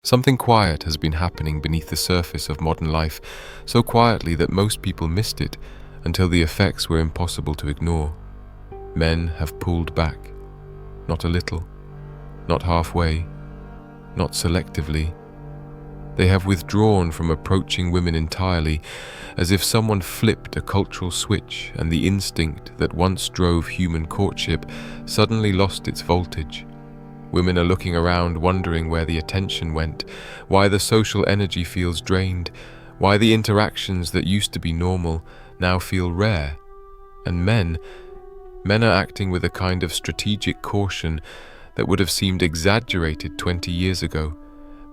Something quiet has been happening beneath the surface of modern life, so quietly that most people missed it until the effects were impossible to ignore. Men have pulled back, not a little, not halfway, not selectively. They have withdrawn from approaching women entirely, as if someone flipped a cultural switch and the instinct that once drove human courtship suddenly lost its voltage. Women are looking around wondering where the attention went, why the social energy feels drained, why the interactions that used to be normal now feel rare. And men are acting with a kind of strategic caution that would have seemed exaggerated 20 years ago,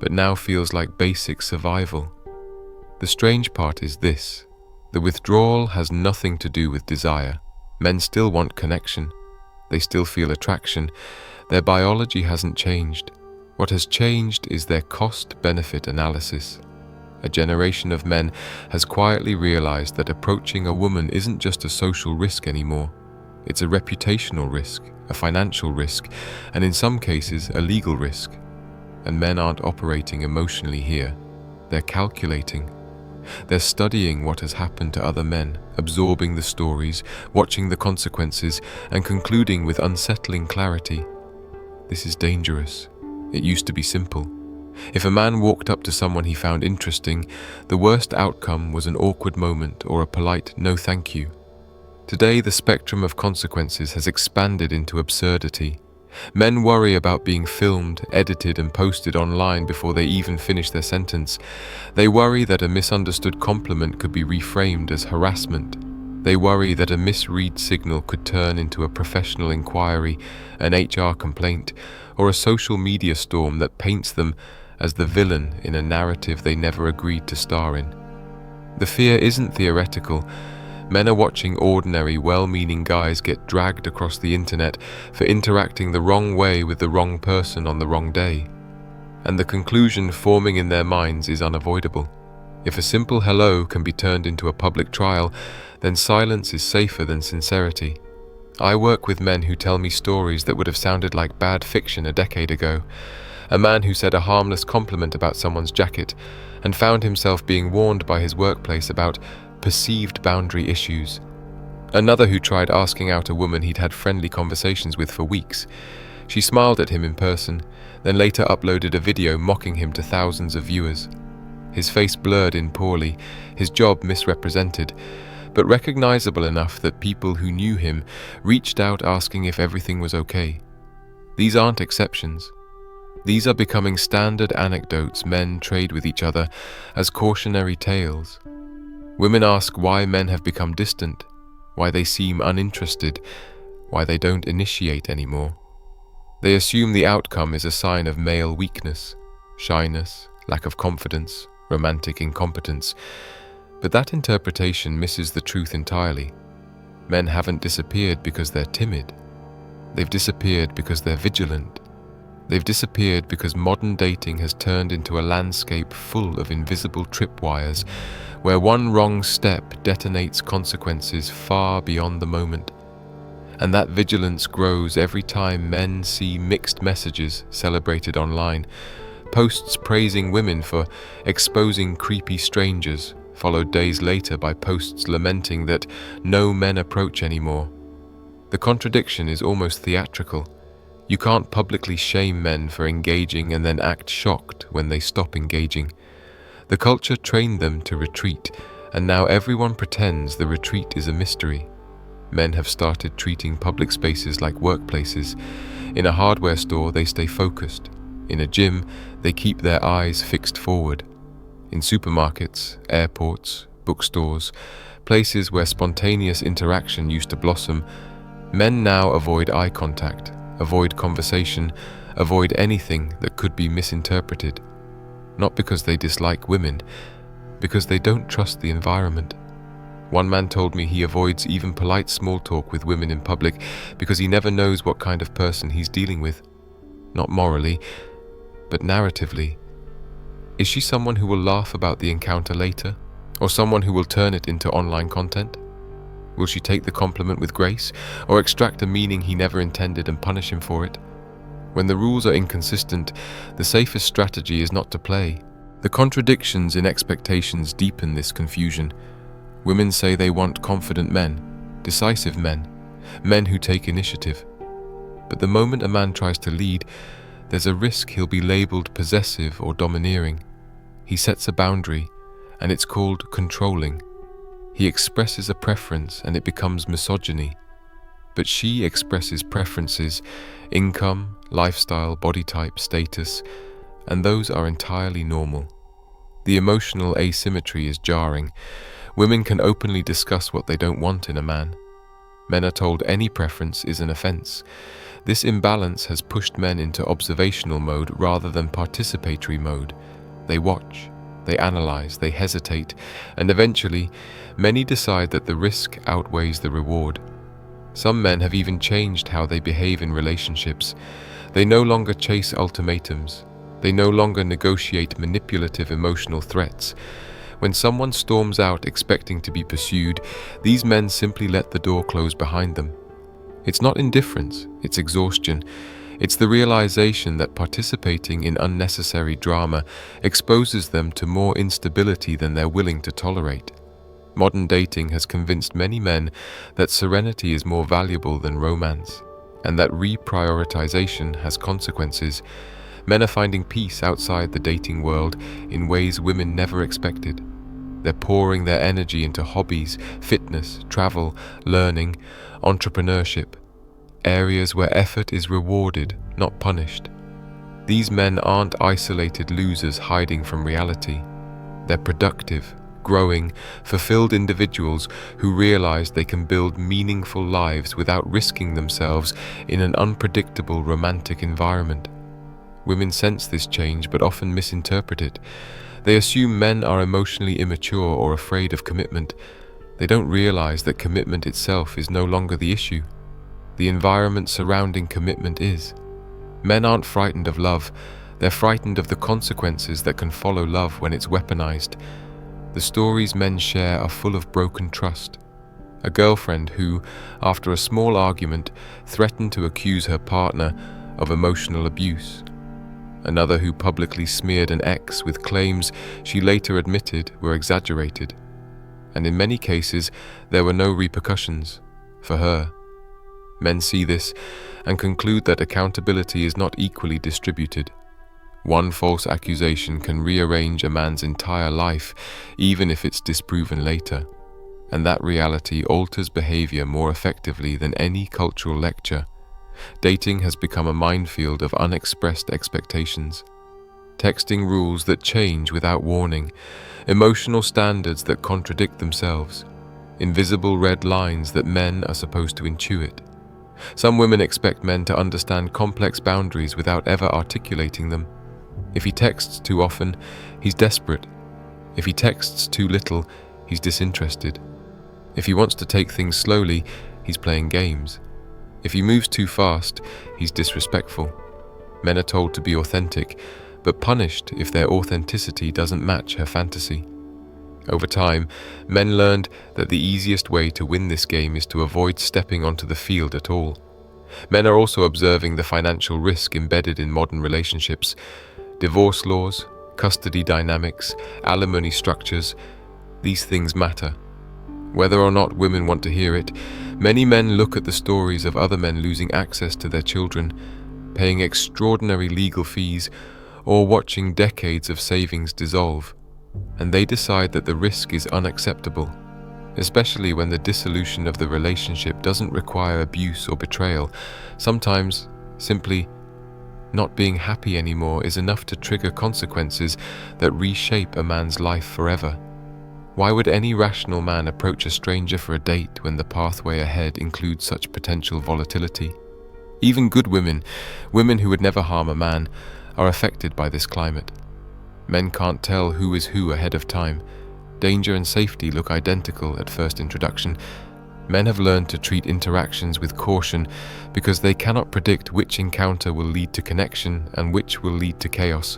but now feels like basic survival. The strange part is this: the withdrawal has nothing to do with desire. Men still want connection. They still feel attraction. Their biology hasn't changed. What has changed is their cost-benefit analysis. A generation of men has quietly realized that approaching a woman isn't just a social risk anymore. It's a reputational risk, a financial risk, and in some cases, a legal risk. And men aren't operating emotionally here. They're calculating. They're studying what has happened to other men, absorbing the stories, watching the consequences, and concluding with unsettling clarity. This is dangerous. It used to be simple. If a man walked up to someone he found interesting, the worst outcome was an awkward moment or a polite "no thank you." Today, the spectrum of consequences has expanded into absurdity. Men worry about being filmed, edited, and posted online before they even finish their sentence. They worry that a misunderstood compliment could be reframed as harassment. They worry that a misread signal could turn into a professional inquiry, an HR complaint, or a social media storm that paints them as the villain in a narrative they never agreed to star in. The fear isn't theoretical. Men are watching ordinary, well-meaning guys get dragged across the internet for interacting the wrong way with the wrong person on the wrong day. And the conclusion forming in their minds is unavoidable. If a simple hello can be turned into a public trial, then silence is safer than sincerity. I work with men who tell me stories that would have sounded like bad fiction a decade ago. A man who said a harmless compliment about someone's jacket and found himself being warned by his workplace about perceived boundary issues. Another who tried asking out a woman he'd had friendly conversations with for weeks. She smiled at him in person, then later uploaded a video mocking him to thousands of viewers. His face blurred in poorly, his job misrepresented, but recognizable enough that people who knew him reached out asking if everything was okay. These aren't exceptions. These are becoming standard anecdotes men trade with each other as cautionary tales. Women ask why men have become distant, why they seem uninterested, why they don't initiate anymore. They assume the outcome is a sign of male weakness, shyness, lack of confidence, romantic incompetence. But that interpretation misses the truth entirely. Men haven't disappeared because they're timid. They've disappeared because they're vigilant. They've disappeared because modern dating has turned into a landscape full of invisible tripwires, where one wrong step detonates consequences far beyond the moment. And that vigilance grows every time men see mixed messages celebrated online, posts praising women for exposing creepy strangers, followed days later by posts lamenting that no men approach anymore. The contradiction is almost theatrical. You can't publicly shame men for engaging and then act shocked when they stop engaging. The culture trained them to retreat, and now everyone pretends the retreat is a mystery. Men have started treating public spaces like workplaces. In a hardware store, they stay focused. In a gym, they keep their eyes fixed forward. In supermarkets, airports, bookstores, places where spontaneous interaction used to blossom, men now avoid eye contact, avoid conversation, avoid anything that could be misinterpreted. Not because they dislike women, because they don't trust the environment. One man told me he avoids even polite small talk with women in public because he never knows what kind of person he's dealing with. Not morally, but narratively. Is she someone who will laugh about the encounter later, or someone who will turn it into online content? Will she take the compliment with grace, or extract a meaning he never intended and punish him for it? When the rules are inconsistent, the safest strategy is not to play. The contradictions in expectations deepen this confusion. Women say they want confident men, decisive men, men who take initiative. But the moment a man tries to lead, there's a risk he'll be labeled possessive or domineering. He sets a boundary, and it's called controlling. He expresses a preference, and it becomes misogyny. But she expresses preferences, income, lifestyle, body type, status, and those are entirely normal. The emotional asymmetry is jarring. Women can openly discuss what they don't want in a man. Men are told any preference is an offense. This imbalance has pushed men into observational mode rather than participatory mode. They watch, they analyze, they hesitate, and eventually, many decide that the risk outweighs the reward. Some men have even changed how they behave in relationships. They no longer chase ultimatums. They no longer negotiate manipulative emotional threats. When someone storms out expecting to be pursued, these men simply let the door close behind them. It's not indifference, it's exhaustion. It's the realization that participating in unnecessary drama exposes them to more instability than they're willing to tolerate. Modern dating has convinced many men that serenity is more valuable than romance, and that reprioritization has consequences. Men are finding peace outside the dating world in ways women never expected. They're pouring their energy into hobbies, fitness, travel, learning, entrepreneurship, areas where effort is rewarded, not punished. These men aren't isolated losers hiding from reality. They're productive, growing, fulfilled individuals who realize they can build meaningful lives without risking themselves in an unpredictable romantic environment. Women sense this change but often misinterpret it. They assume men are emotionally immature or afraid of commitment. They don't realize that commitment itself is no longer the issue. The environment surrounding commitment is. Men aren't frightened of love. They're frightened of the consequences that can follow love when it's weaponized. The stories men share are full of broken trust. A girlfriend who, after a small argument, threatened to accuse her partner of emotional abuse. Another who publicly smeared an ex with claims she later admitted were exaggerated. And in many cases, there were no repercussions for her. Men see this and conclude that accountability is not equally distributed. One false accusation can rearrange a man's entire life, even if it's disproven later. And that reality alters behavior more effectively than any cultural lecture. Dating has become a minefield of unexpressed expectations. Texting rules that change without warning, emotional standards that contradict themselves, invisible red lines that men are supposed to intuit. Some women expect men to understand complex boundaries without ever articulating them. If he texts too often, he's desperate. If he texts too little, he's disinterested. If he wants to take things slowly, he's playing games. If he moves too fast, he's disrespectful. Men are told to be authentic, but punished if their authenticity doesn't match her fantasy. Over time, men learned that the easiest way to win this game is to avoid stepping onto the field at all. Men are also observing the financial risk embedded in modern relationships. Divorce laws, custody dynamics, alimony structures, these things matter. Whether or not women want to hear it, many men look at the stories of other men losing access to their children, paying extraordinary legal fees, or watching decades of savings dissolve, and they decide that the risk is unacceptable, especially when the dissolution of the relationship doesn't require abuse or betrayal. Sometimes, simply not being happy anymore is enough to trigger consequences that reshape a man's life forever. Why would any rational man approach a stranger for a date when the pathway ahead includes such potential volatility? Even good women, women who would never harm a man, are affected by this climate. Men can't tell who is who ahead of time. Danger and safety look identical at first introduction. Men have learned to treat interactions with caution because they cannot predict which encounter will lead to connection and which will lead to chaos.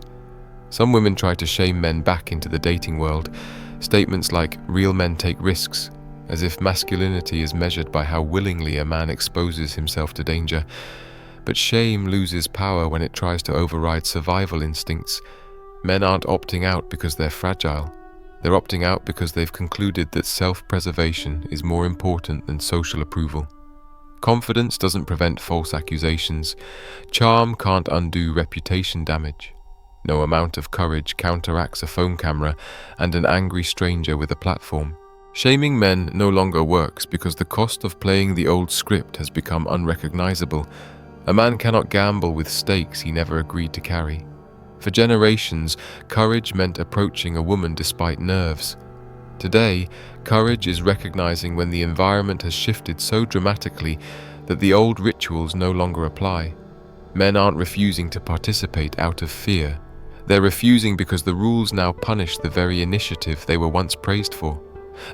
Some women try to shame men back into the dating world. Statements like "real men take risks," as if masculinity is measured by how willingly a man exposes himself to danger. But shame loses power when it tries to override survival instincts. Men aren't opting out because they're fragile. They're opting out because they've concluded that self-preservation is more important than social approval. Confidence doesn't prevent false accusations. Charm can't undo reputation damage. No amount of courage counteracts a phone camera and an angry stranger with a platform. Shaming men no longer works because the cost of playing the old script has become unrecognizable. A man cannot gamble with stakes he never agreed to carry. For generations, courage meant approaching a woman despite nerves. Today, courage is recognizing when the environment has shifted so dramatically that the old rituals no longer apply. Men aren't refusing to participate out of fear. They're refusing because the rules now punish the very initiative they were once praised for.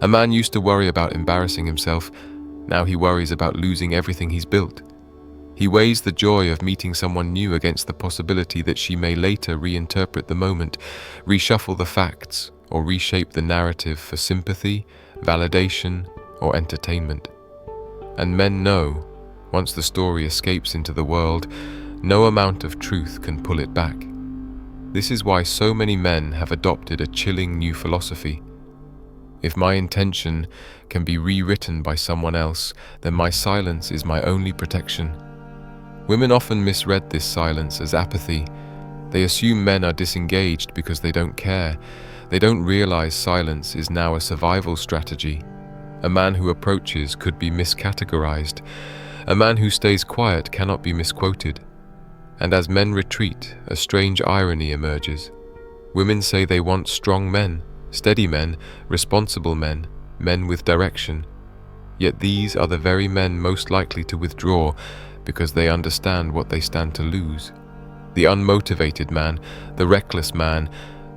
A man used to worry about embarrassing himself. Now he worries about losing everything he's built. He weighs the joy of meeting someone new against the possibility that she may later reinterpret the moment, reshuffle the facts, or reshape the narrative for sympathy, validation, or entertainment. And men know, once the story escapes into the world, no amount of truth can pull it back. This is why so many men have adopted a chilling new philosophy. If my intention can be rewritten by someone else, then my silence is my only protection. Women often misread this silence as apathy. They assume men are disengaged because they don't care. They don't realize silence is now a survival strategy. A man who approaches could be miscategorized. A man who stays quiet cannot be misquoted. And as men retreat, a strange irony emerges. Women say they want strong men, steady men, responsible men, men with direction. Yet these are the very men most likely to withdraw because they understand what they stand to lose. The unmotivated man, the reckless man,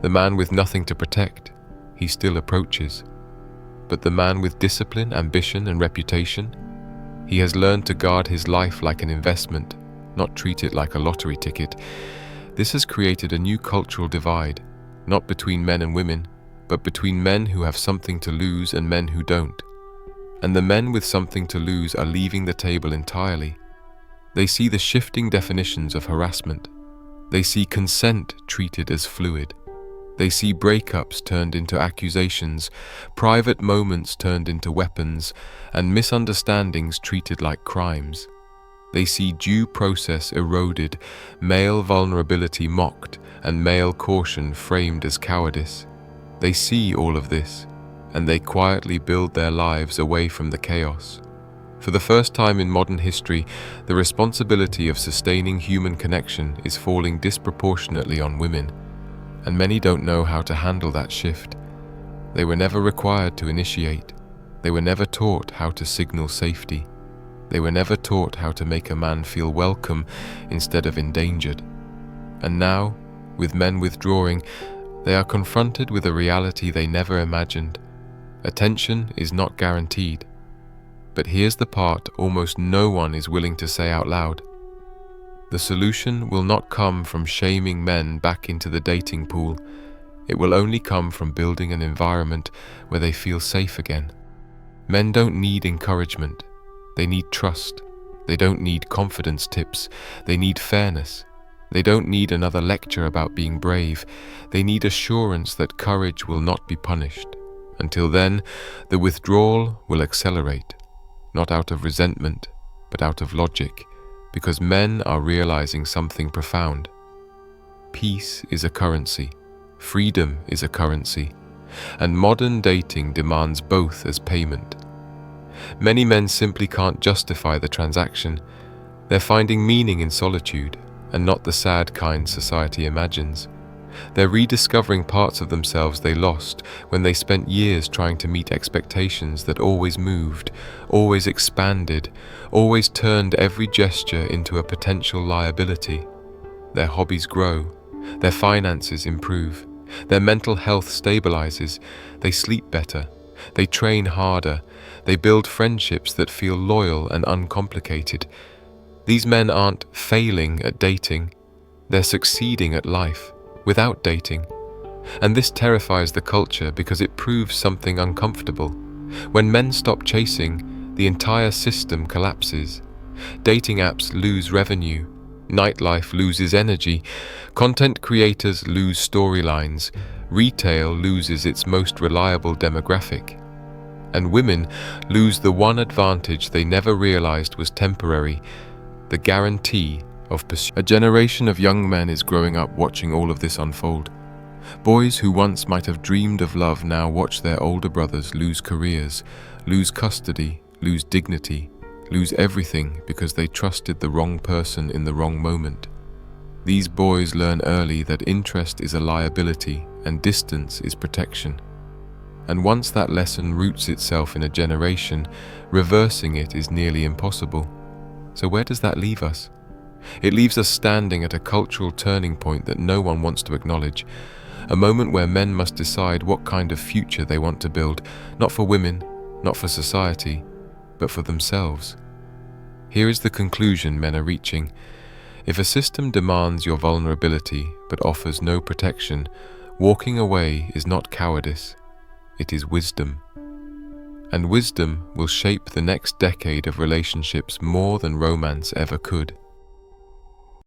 the man with nothing to protect, he still approaches. But the man with discipline, ambition, and reputation, he has learned to guard his life like an investment, not treat it like a lottery ticket. This has created a new cultural divide, not between men and women, but between men who have something to lose and men who don't. And the men with something to lose are leaving the table entirely. They see the shifting definitions of harassment. They see consent treated as fluid. They see breakups turned into accusations, private moments turned into weapons, and misunderstandings treated like crimes. They see due process eroded, male vulnerability mocked, and male caution framed as cowardice. They see all of this, and they quietly build their lives away from the chaos. For the first time in modern history, the responsibility of sustaining human connection is falling disproportionately on women, and many don't know how to handle that shift. They were never required to initiate. They were never taught how to signal safety. They were never taught how to make a man feel welcome instead of endangered. And now, with men withdrawing, they are confronted with a reality they never imagined. Attention is not guaranteed. But here's the part almost no one is willing to say out loud. The solution will not come from shaming men back into the dating pool. It will only come from building an environment where they feel safe again. Men don't need encouragement. They need trust. They don't need confidence tips. They need fairness. They don't need another lecture about being brave. They need assurance that courage will not be punished. Until then, the withdrawal will accelerate. Not out of resentment, but out of logic, because men are realizing something profound. Peace is a currency, freedom is a currency, and modern dating demands both as payment. Many men simply can't justify the transaction. They're finding meaning in solitude, and not the sad kind society imagines. They're rediscovering parts of themselves they lost when they spent years trying to meet expectations that always moved, always expanded, always turned every gesture into a potential liability. Their hobbies grow, their finances improve, their mental health stabilizes, they sleep better, they train harder, they build friendships that feel loyal and uncomplicated. These men aren't failing at dating, they're succeeding at life. Without dating. And this terrifies the culture because it proves something uncomfortable. When men stop chasing, the entire system collapses. Dating apps lose revenue. Nightlife loses energy. Content creators lose storylines. Retail loses its most reliable demographic. And women lose the one advantage they never realized was temporary, the guarantee of pursuit. A generation of young men is growing up watching all of this unfold. Boys who once might have dreamed of love now watch their older brothers lose careers, lose custody, lose dignity, lose everything because they trusted the wrong person in the wrong moment. These boys learn early that interest is a liability and distance is protection. And once that lesson roots itself in a generation, reversing it is nearly impossible. So where does that leave us? It leaves us standing at a cultural turning point that no one wants to acknowledge, a moment where men must decide what kind of future they want to build, not for women, not for society, but for themselves. Here is the conclusion men are reaching. If a system demands your vulnerability but offers no protection, walking away is not cowardice, it is wisdom. And wisdom will shape the next decade of relationships more than romance ever could.